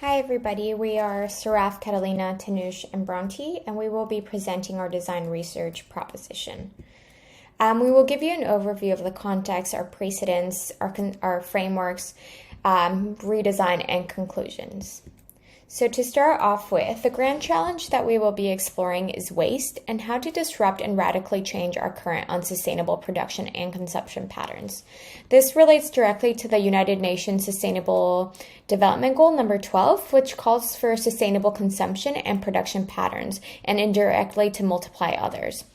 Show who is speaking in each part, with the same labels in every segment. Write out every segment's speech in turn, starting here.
Speaker 1: Hi everybody, we are Saraf, Catalina, Tanush, and Bronte, and we will be presenting our design research proposition. We will give you an overview of the context, our precedents, our frameworks, redesign, and conclusions. So to start off with, the grand challenge that we will be exploring is waste and how to disrupt and radically change our current unsustainable production and consumption patterns. This relates directly to the United Nations Sustainable Development Goal number 12, which calls for sustainable consumption and production patterns, and indirectly to multiply others.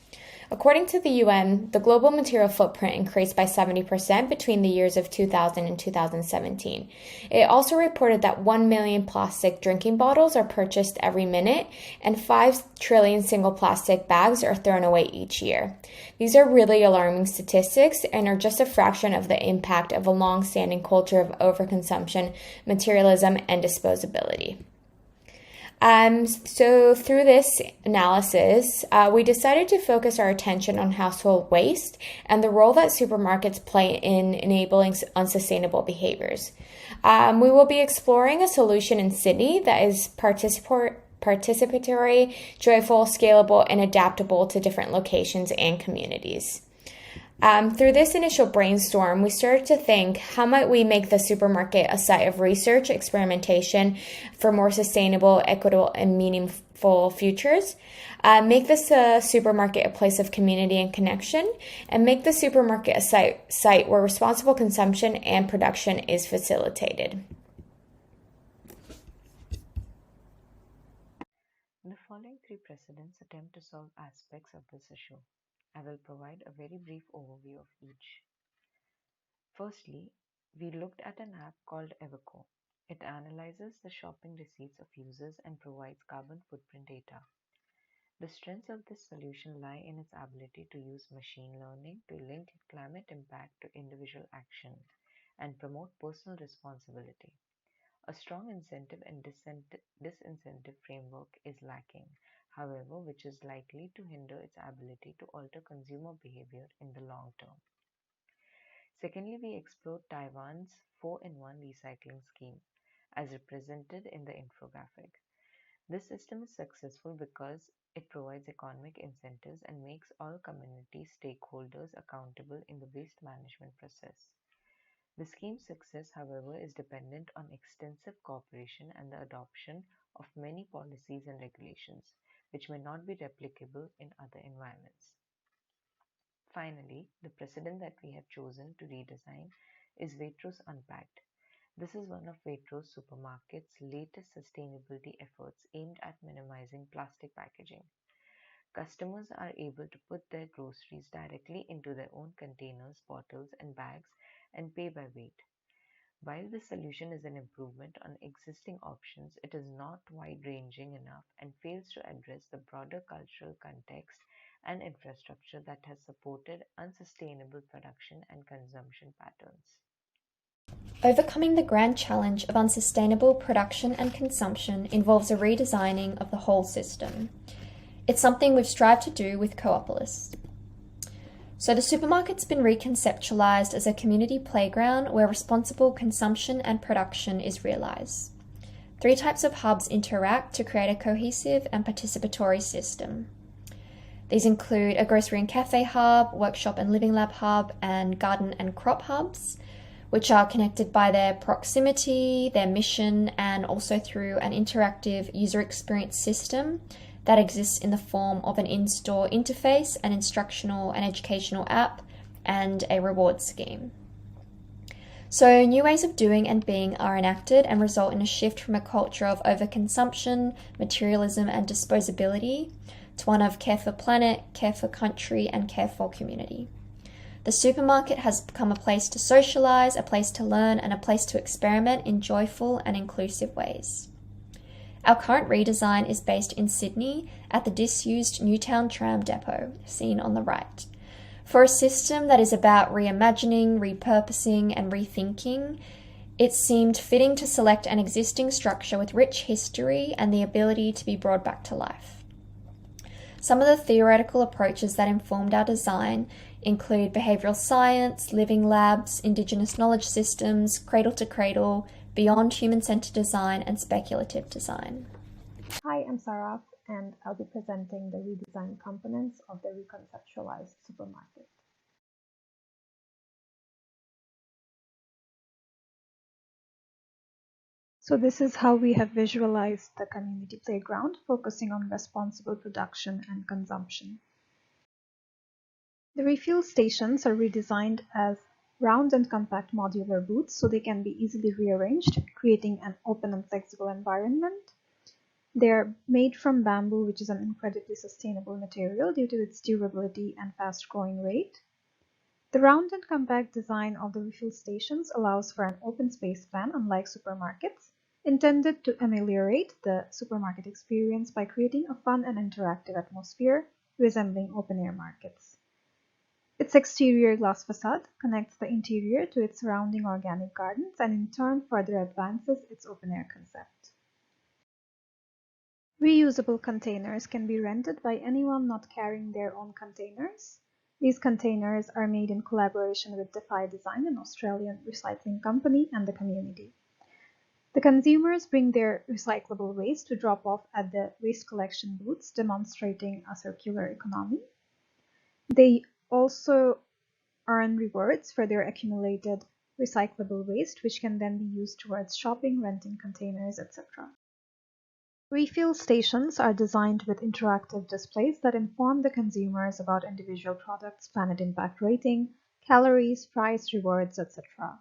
Speaker 1: According to the UN, the global material footprint increased by 70% between the years of 2000 and 2017. It also reported that 1 million plastic drinking bottles are purchased every minute, and 5 trillion single plastic bags are thrown away each year. These are really alarming statistics and are just a fraction of the impact of a long-standing culture of overconsumption, materialism, and disposability. So through this analysis, we decided to focus our attention on household waste and the role that supermarkets play in enabling unsustainable behaviors. We will be exploring a solution in Sydney that is participatory, joyful, scalable, and adaptable to different locations and communities. Through this initial brainstorm, we started to think, how might we make the supermarket a site of research, experimentation for more sustainable, equitable, and meaningful futures? Make this supermarket a place of community and connection, and make the supermarket a site where responsible consumption and production is facilitated.
Speaker 2: The following 3 precedents attempt to solve aspects of this issue. I will provide a very brief overview of each. Firstly, we looked at an app called Everco. It analyzes the shopping receipts of users and provides carbon footprint data. The strengths of this solution lie in its ability to use machine learning to link climate impact to individual action and promote personal responsibility. A strong incentive and disincentive framework is lacking, however, which is likely to hinder its ability to alter consumer behavior in the long term. Secondly, we explored Taiwan's 4-in-1 recycling scheme, as represented in the infographic. This system is successful because it provides economic incentives and makes all community stakeholders accountable in the waste management process. The scheme's success, however, is dependent on extensive cooperation and the adoption of many policies and regulations, which may not be replicable in other environments. Finally, the precedent that we have chosen to redesign is Waitrose Unpacked. This is one of Waitrose Supermarket's latest sustainability efforts aimed at minimizing plastic packaging. Customers are able to put their groceries directly into their own containers, bottles, and bags and pay by weight. While this solution is an improvement on existing options, it is not wide-ranging enough and fails to address the broader cultural context and infrastructure that has supported unsustainable production and consumption patterns.
Speaker 3: Overcoming the grand challenge of unsustainable production and consumption involves a redesigning of the whole system. It's something we've strived to do with Co-opolis. So the supermarket's been reconceptualized as a community playground where responsible consumption and production is realized. 3 types of hubs interact to create a cohesive and participatory system. These include a grocery and cafe hub, workshop and living lab hub, and garden and crop hubs, which are connected by their proximity, their mission, and also through an interactive user experience system that exists in the form of an in-store interface, an instructional and educational app, and a reward scheme. So new ways of doing and being are enacted and result in a shift from a culture of overconsumption, materialism, and disposability to one of care for planet, care for country, and care for community. The supermarket has become a place to socialize, a place to learn, and a place to experiment in joyful and inclusive ways. Our current redesign is based in Sydney at the disused Newtown tram depot, seen on the right. For a system that is about reimagining, repurposing, and rethinking, it seemed fitting to select an existing structure with rich history and the ability to be brought back to life. Some of the theoretical approaches that informed our design include behavioural science, living labs, Indigenous knowledge systems, cradle to cradle, beyond human-centered design and speculative design.
Speaker 4: Hi, I'm Saraf, and I'll be presenting the redesign components of the Reconceptualized supermarket. So this is how we have visualized the community playground, focusing on responsible production and consumption. The refuel stations are redesigned as round and compact modular booths so they can be easily rearranged, creating an open and flexible environment. They're made from bamboo, which is an incredibly sustainable material due to its durability and fast growing rate. The round and compact design of the refuel stations allows for an open space plan, unlike supermarkets, intended to ameliorate the supermarket experience by creating a fun and interactive atmosphere resembling open-air markets. Its exterior glass facade connects the interior to its surrounding organic gardens and in turn further advances its open-air concept. Reusable containers can be rented by anyone not carrying their own containers. These containers are made in collaboration with Defy Design, an Australian recycling company, and the community. The consumers bring their recyclable waste to drop off at the waste collection booths, demonstrating a circular economy. They also earn rewards for their accumulated recyclable waste, which can then be used towards shopping, renting containers, etc. Refuel stations are designed with interactive displays that inform the consumers about individual products' planet impact rating, calories, price, rewards, etc.,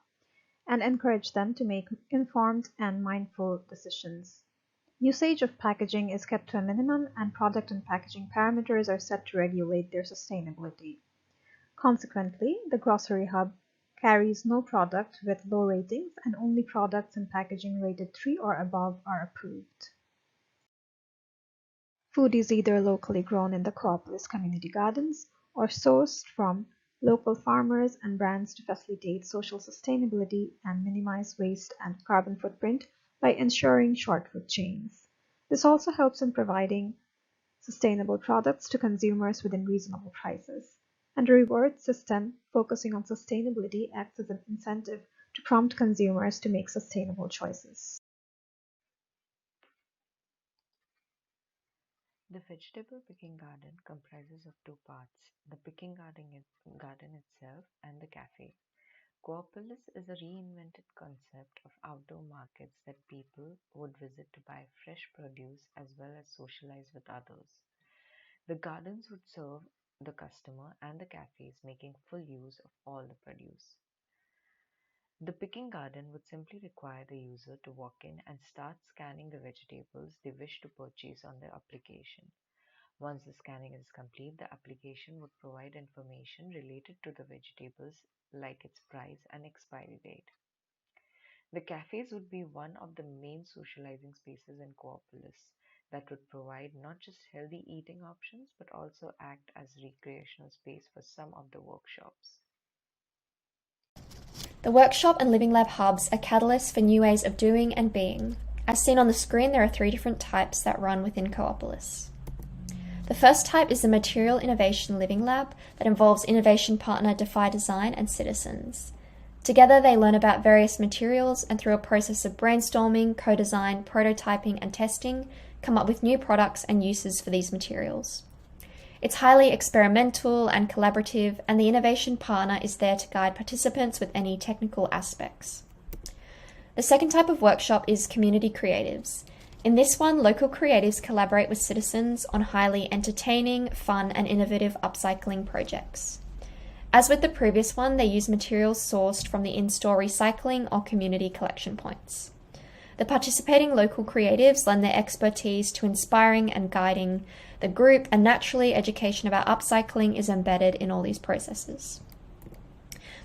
Speaker 4: and encourage them to make informed and mindful decisions. Usage of packaging is kept to a minimum, and product and packaging parameters are set to regulate their sustainability. Consequently, the grocery hub carries no product with low ratings, and only products and packaging rated 3 or above are approved. Food is either locally grown in the Co-opolis community gardens or sourced from local farmers and brands to facilitate social sustainability and minimize waste and carbon footprint by ensuring short food chains. This also helps in providing sustainable products to consumers within reasonable prices. And a reward system focusing on sustainability acts as an incentive to prompt consumers to make sustainable choices.
Speaker 2: The vegetable picking garden comprises of two parts, the picking garden itself and the cafe. Co-opolis is a reinvented concept of outdoor markets that people would visit to buy fresh produce as well as socialize with others. The gardens would serve the customer and the cafes, making full use of all the produce. The picking garden would simply require the user to walk in and start scanning the vegetables they wish to purchase on their application. Once the scanning is complete, the application would provide information related to the vegetables like its price and expiry date. The cafes would be one of the main socializing spaces in Co-opolis that would provide not just healthy eating options but also act as recreational space for some of the workshops.
Speaker 3: The workshop and living lab hubs are catalysts for new ways of doing and being. As seen on the screen, there are 3 different types that run within Co-opolis. The first type is the Material Innovation Living Lab that involves innovation partner Defy Design and citizens. Together they learn about various materials and through a process of brainstorming, co-design, prototyping and testing, come up with new products and uses for these materials. It's highly experimental and collaborative, and the innovation partner is there to guide participants with any technical aspects. The second type of workshop is Community Creatives. In this one, local creatives collaborate with citizens on highly entertaining, fun, and innovative upcycling projects. As with the previous one, they use materials sourced from the in-store recycling or community collection points. The participating local creatives lend their expertise to inspiring and guiding the group, and naturally, education about upcycling is embedded in all these processes.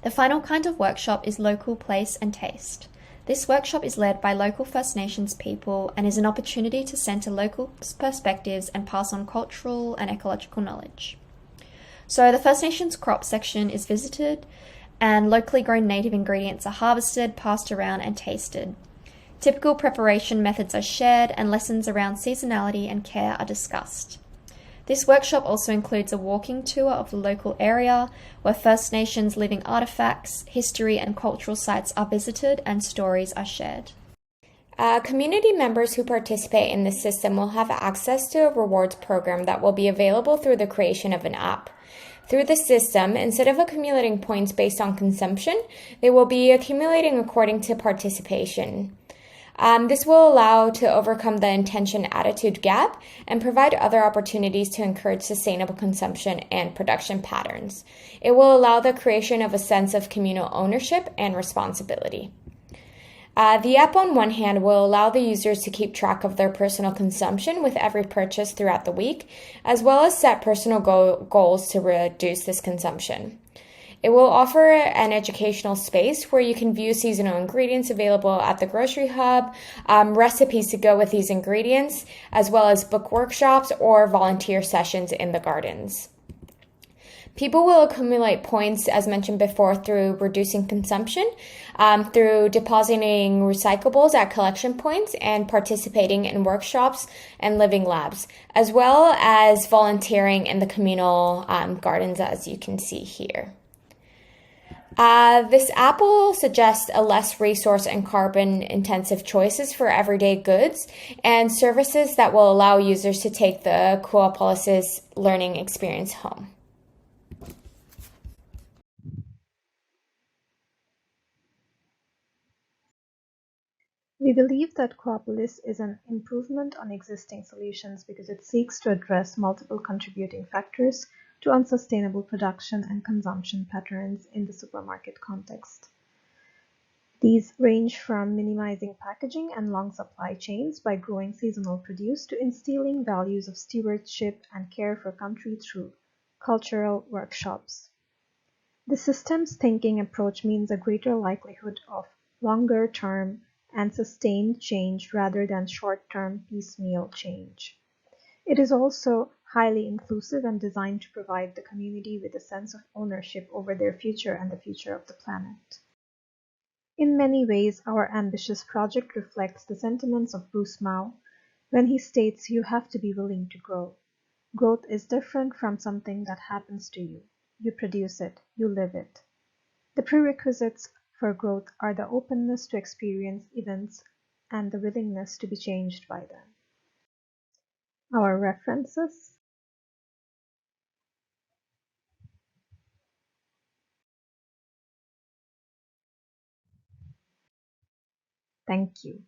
Speaker 3: The final kind of workshop is Local Place and Taste. This workshop is led by local First Nations people and is an opportunity to centre local perspectives and pass on cultural and ecological knowledge. So the First Nations crop section is visited and locally grown native ingredients are harvested, passed around and tasted. Typical preparation methods are shared and lessons around seasonality and care are discussed. This workshop also includes a walking tour of the local area where First Nations living artefacts, history and cultural sites are visited and stories are shared.
Speaker 1: Community members who participate in this system will have access to a rewards program that will be available through the creation of an app. Through the system, instead of accumulating points based on consumption, they will be accumulating according to participation. This will allow to overcome the intention-attitude gap and provide other opportunities to encourage sustainable consumption and production patterns. It will allow the creation of a sense of communal ownership and responsibility. The app, on one hand, will allow the users to keep track of their personal consumption with every purchase throughout the week, as well as set personal goals to reduce this consumption. It will offer an educational space where you can view seasonal ingredients available at the grocery hub, recipes to go with these ingredients, as well as book workshops or volunteer sessions in the gardens. People will accumulate points, as mentioned before, through reducing consumption, through depositing recyclables at collection points, and participating in workshops and living labs, as well as volunteering in the communal gardens, as you can see here. This app will suggest a less resource and carbon intensive choices for everyday goods and services that will allow users to take the Co-opolis learning experience home.
Speaker 4: We believe that Co-opolis is an improvement on existing solutions because it seeks to address multiple contributing factors to unsustainable production and consumption patterns in the supermarket context. These range from minimizing packaging and long supply chains by growing seasonal produce to instilling values of stewardship and care for country through cultural workshops. The systems thinking approach means a greater likelihood of longer-term and sustained change rather than short-term piecemeal change. It is also highly inclusive and designed to provide the community with a sense of ownership over their future and the future of the planet. In many ways, our ambitious project reflects the sentiments of Bruce Mao when he states you have to be willing to grow. Growth is different from something that happens to you. You produce it, you live it. The prerequisites for growth are the openness to experience events and the willingness to be changed by them. Our references. Thank you.